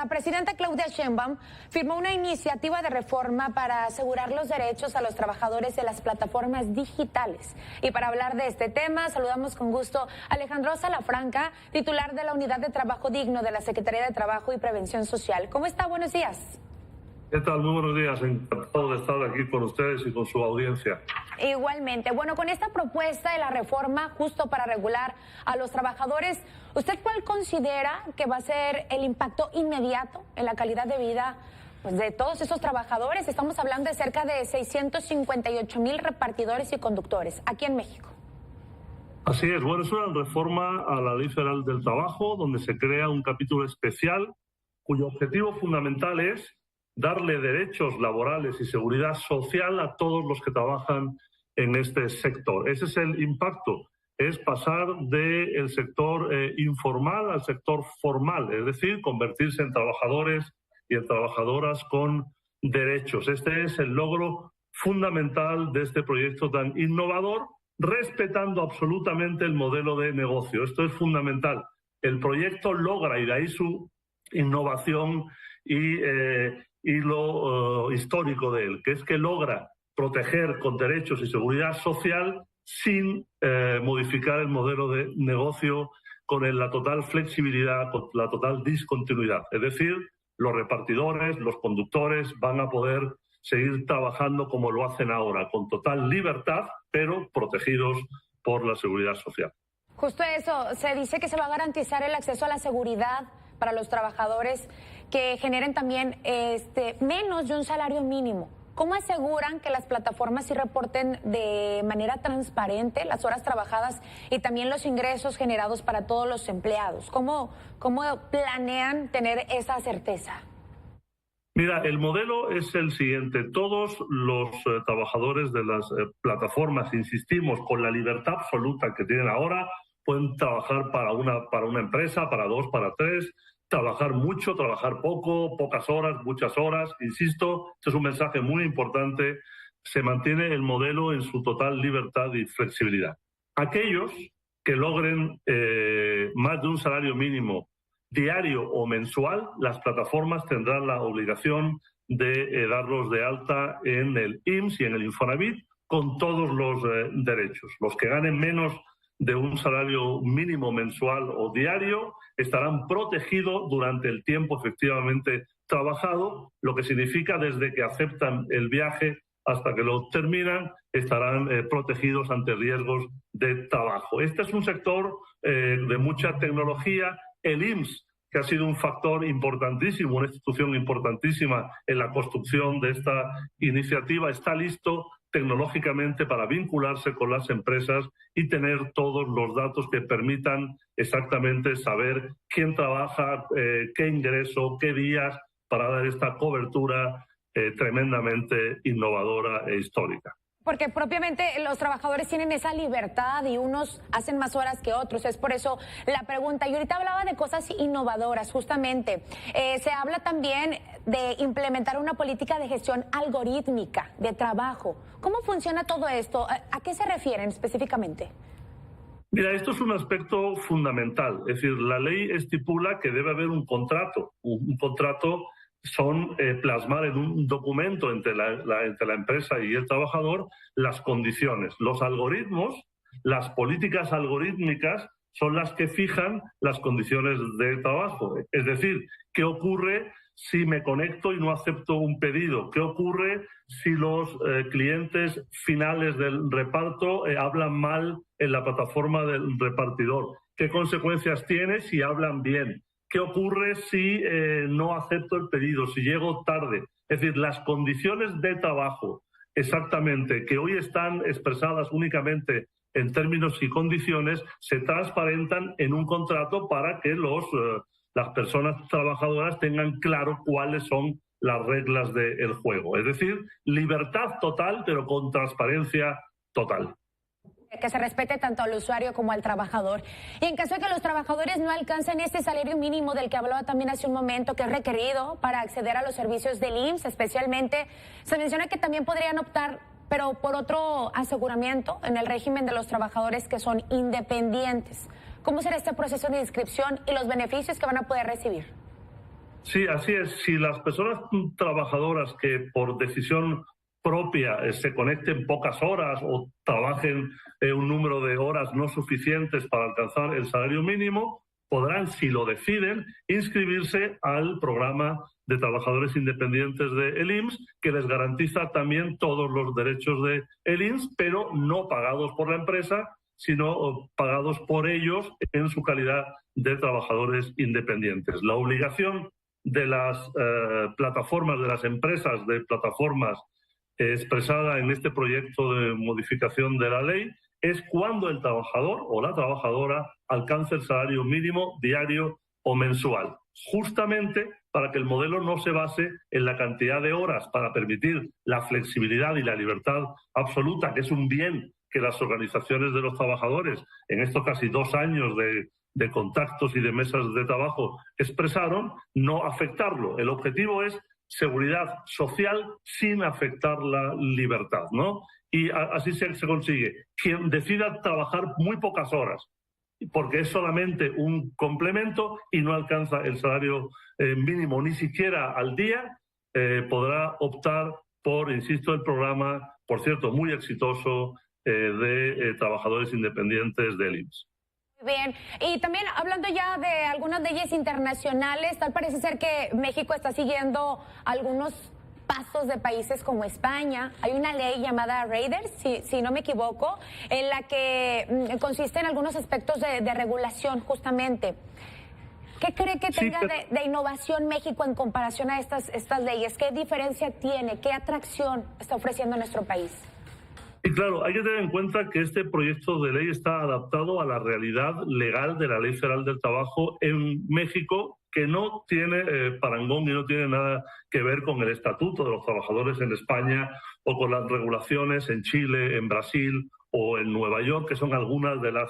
La presidenta Claudia Sheinbaum firmó una iniciativa de reforma para asegurar los derechos a los trabajadores de las plataformas digitales. Y para hablar de este tema, saludamos con gusto a Alejandro Salafranca, titular de la Unidad de Trabajo Digno de la Secretaría de Trabajo y Prevención Social. ¿Cómo está? Buenos días. ¿Qué tal? Muy buenos días. Encantado de estar aquí con ustedes y con su audiencia. Igualmente. Bueno, con esta propuesta de la reforma justo para regular a los trabajadores, ¿usted cuál considera que va a ser el impacto inmediato en la calidad de vida de todos esos trabajadores? Estamos hablando de cerca de 658,000 repartidores y conductores aquí en México. Así es. Bueno, es una reforma a la Ley Federal del Trabajo, donde se crea un capítulo especial cuyo objetivo fundamental es darle derechos laborales y seguridad social a todos los que trabajan en este sector. Ese es el impacto, es pasar del sector informal al sector formal, es decir, convertirse en trabajadores y en trabajadoras con derechos. Este es el logro fundamental de este proyecto tan innovador, respetando absolutamente el modelo de negocio. Esto es fundamental. El proyecto logra, y de ahí su innovación y lo histórico de él, que es que logra proteger con derechos y seguridad social sin modificar el modelo de negocio, con la total flexibilidad, con la total discontinuidad. Es decir, los repartidores, los conductores van a poder seguir trabajando como lo hacen ahora, con total libertad, pero protegidos por la seguridad social. Justo eso, se dice que se va a garantizar el acceso a la seguridad para los trabajadores que generen también menos de un salario mínimo. ¿Cómo aseguran que las plataformas sí reporten de manera transparente las horas trabajadas y también los ingresos generados para todos los empleados? ¿Cómo planean tener esa certeza? Mira, el modelo es el siguiente. Todos los trabajadores de las plataformas, insistimos, con la libertad absoluta que tienen ahora, pueden trabajar para una empresa, para dos, para tres, trabajar mucho, trabajar poco, pocas horas, muchas horas. Insisto, este es un mensaje muy importante. Se mantiene el modelo en su total libertad y flexibilidad. Aquellos que logren más de un salario mínimo diario o mensual, las plataformas tendrán la obligación de darlos de alta en el IMSS y en el Infonavit con todos los derechos. Los que ganen menos de un salario mínimo mensual o diario estarán protegidos durante el tiempo efectivamente trabajado, lo que significa desde que aceptan el viaje hasta que lo terminan, estarán protegidos ante riesgos de trabajo. Este es un sector de mucha tecnología. El IMSS, que ha sido un factor importantísimo, una institución importantísima en la construcción de esta iniciativa, está listo tecnológicamente para vincularse con las empresas y tener todos los datos que permitan exactamente saber quién trabaja, qué ingreso, qué días, para dar esta cobertura tremendamente innovadora e histórica. Porque propiamente los trabajadores tienen esa libertad y unos hacen más horas que otros. Es por eso la pregunta. Y ahorita hablaba de cosas innovadoras, justamente. Se habla también de implementar una política de gestión algorítmica de trabajo. ¿Cómo funciona todo esto? ¿A qué se refieren específicamente? Mira, esto es un aspecto fundamental. Es decir, la ley estipula que debe haber un contrato. Un contrato son plasmar en un documento entre la empresa y el trabajador las condiciones. Los algoritmos, las políticas algorítmicas son las que fijan las condiciones de trabajo. Es decir, ¿qué ocurre si me conecto y no acepto un pedido? ¿Qué ocurre si los clientes finales del reparto hablan mal en la plataforma del repartidor? ¿Qué consecuencias tiene si hablan bien? ¿Qué ocurre si no acepto el pedido, si llego tarde? Es decir, las condiciones de trabajo, exactamente, que hoy están expresadas únicamente en términos y condiciones, se transparentan en un contrato para que las personas trabajadoras tengan claro cuáles son las reglas del juego. Es decir, libertad total, pero con transparencia total. Que se respete tanto al usuario como al trabajador. Y en caso de que los trabajadores no alcancen este salario mínimo del que hablaba también hace un momento, que es requerido para acceder a los servicios del IMSS, especialmente, se menciona que también podrían optar, pero por otro aseguramiento en el régimen de los trabajadores que son independientes. ¿Cómo será este proceso de inscripción y los beneficios que van a poder recibir? Sí, así es. Si las personas trabajadoras que por decisión propia se conecten pocas horas o trabajen un número de horas no suficientes para alcanzar el salario mínimo, podrán, si lo deciden, inscribirse al programa de trabajadores independientes del IMSS, que les garantiza también todos los derechos del IMSS, pero no pagados por la empresa, sino pagados por ellos en su calidad de trabajadores independientes. La obligación de las plataformas, de las empresas de plataformas expresada en este proyecto de modificación de la ley es cuando el trabajador o la trabajadora alcance el salario mínimo diario o mensual, justamente para que el modelo no se base en la cantidad de horas para permitir la flexibilidad y la libertad absoluta, que es un bien que las organizaciones de los trabajadores en estos casi 2 años de contactos y de mesas de trabajo expresaron, no afectarlo. El objetivo es seguridad social sin afectar la libertad, ¿no? Y así se consigue. Quien decida trabajar muy pocas horas, porque es solamente un complemento y no alcanza el salario mínimo ni siquiera al día, podrá optar por, insisto, el programa, por cierto, muy exitoso de trabajadores independientes del IMSS. Bien, y también hablando ya de algunas leyes internacionales, tal parece ser que México está siguiendo algunos pasos de países como España. Hay una ley llamada Raiders, si no me equivoco, en la que consiste en algunos aspectos de regulación justamente. ¿Qué cree que tenga de innovación México en comparación a estas leyes? ¿Qué diferencia tiene? ¿Qué atracción está ofreciendo nuestro país? Y claro, hay que tener en cuenta que este proyecto de ley está adaptado a la realidad legal de la Ley Federal del Trabajo en México, que no tiene parangón y no tiene nada que ver con el Estatuto de los Trabajadores en España o con las regulaciones en Chile, en Brasil o en Nueva York, que son algunas de las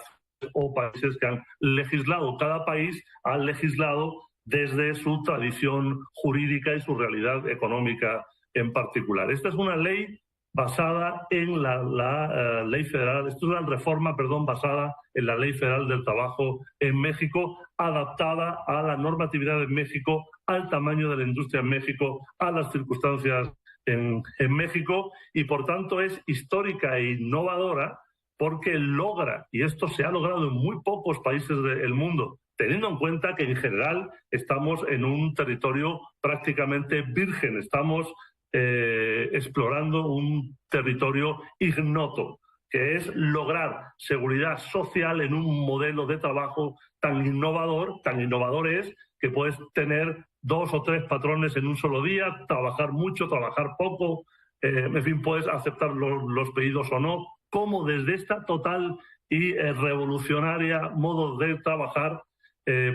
países que han legislado. Cada país ha legislado desde su tradición jurídica y su realidad económica en particular. Esta es una ley basada en la ley federal, esto es una reforma, basada en la Ley Federal del Trabajo en México, adaptada a la normatividad en México, al tamaño de la industria en México, a las circunstancias en México, y por tanto es histórica e innovadora porque logra, y esto se ha logrado en muy pocos países del mundo, teniendo en cuenta que en general estamos en un territorio prácticamente virgen, estamos explorando un territorio ignoto, que es lograr seguridad social en un modelo de trabajo tan innovador es que puedes tener 2 o 3 patrones en un solo día, trabajar mucho, trabajar poco, en fin, puedes aceptar los pedidos o no, como desde esta total y revolucionaria modo de trabajar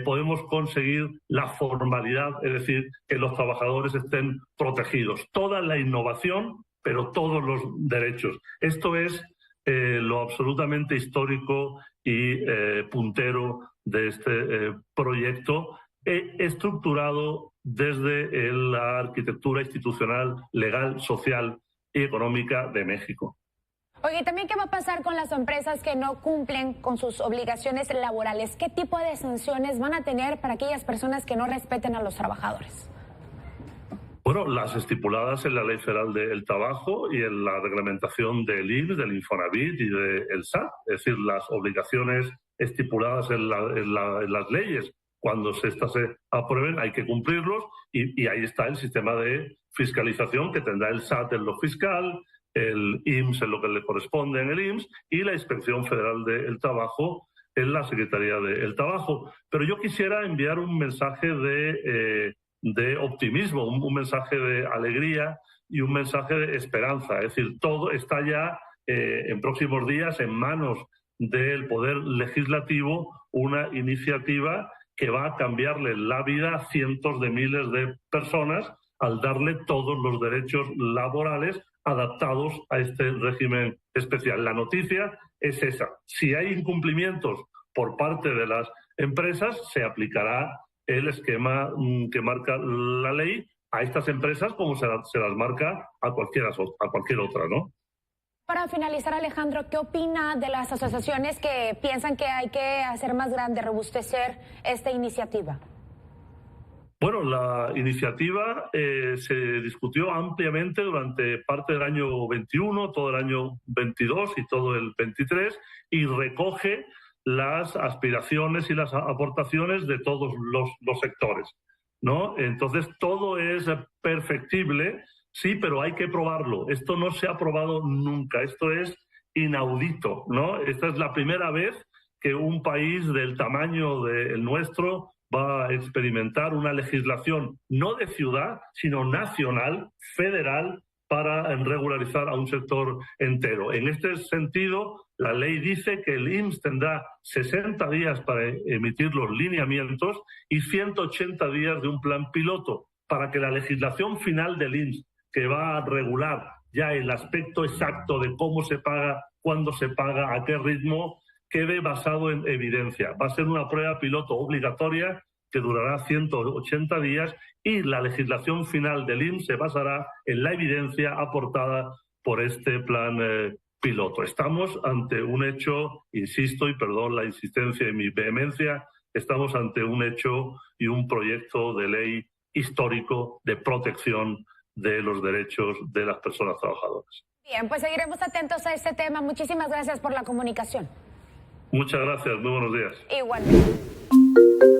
podemos conseguir la formalidad, es decir, que los trabajadores estén protegidos. Toda la innovación, pero todos los derechos. Esto es lo absolutamente histórico y puntero de este proyecto, estructurado desde la arquitectura institucional, legal, social y económica de México. Oye, también, ¿qué va a pasar con las empresas que no cumplen con sus obligaciones laborales? ¿Qué tipo de sanciones van a tener para aquellas personas que no respeten a los trabajadores? Bueno, las estipuladas en la Ley Federal del Trabajo y en la reglamentación del IMSS, del Infonavit y del SAT. Es decir, las obligaciones estipuladas en las leyes, cuando estas se aprueben, hay que cumplirlos y ahí está el sistema de fiscalización que tendrá el SAT en lo fiscal, el IMSS en lo que le corresponde en el IMSS y la Inspección Federal del Trabajo en la Secretaría del Trabajo. Pero yo quisiera enviar un mensaje de optimismo, un mensaje de alegría y un mensaje de esperanza. Es decir, todo está ya en próximos días en manos del Poder Legislativo, una iniciativa que va a cambiarle la vida a cientos de miles de personas al darle todos los derechos laborales adaptados a este régimen especial. La noticia es esa. Si hay incumplimientos por parte de las empresas, se aplicará el esquema que marca la ley a estas empresas como se las marca a cualquier otra, ¿no? Para finalizar, Alejandro, ¿qué opina de las asociaciones que piensan que hay que hacer más grande, robustecer esta iniciativa? Bueno, la iniciativa se discutió ampliamente durante parte del año 21, todo el año 22 y todo el 23, y recoge las aspiraciones y las aportaciones de todos los sectores, ¿no? Entonces, todo es perfectible, sí, pero hay que probarlo. Esto no se ha probado nunca, esto es inaudito, ¿no? Esta es la primera vez que un país del tamaño del nuestro va a experimentar una legislación no de ciudad, sino nacional, federal, para regularizar a un sector entero. En este sentido, la ley dice que el IMSS tendrá 60 días para emitir los lineamientos y 180 días de un plan piloto para que la legislación final del IMSS, que va a regular ya el aspecto exacto de cómo se paga, cuándo se paga, a qué ritmo, quede basado en evidencia. Va a ser una prueba piloto obligatoria que durará 180 días y la legislación final del IMSS se basará en la evidencia aportada por este plan piloto. Estamos ante un hecho, insisto, y perdón la insistencia y mi vehemencia, estamos ante un hecho y un proyecto de ley histórico de protección de los derechos de las personas trabajadoras. Bien, pues seguiremos atentos a este tema. Muchísimas gracias por la comunicación. Muchas gracias, muy buenos días. Igualmente.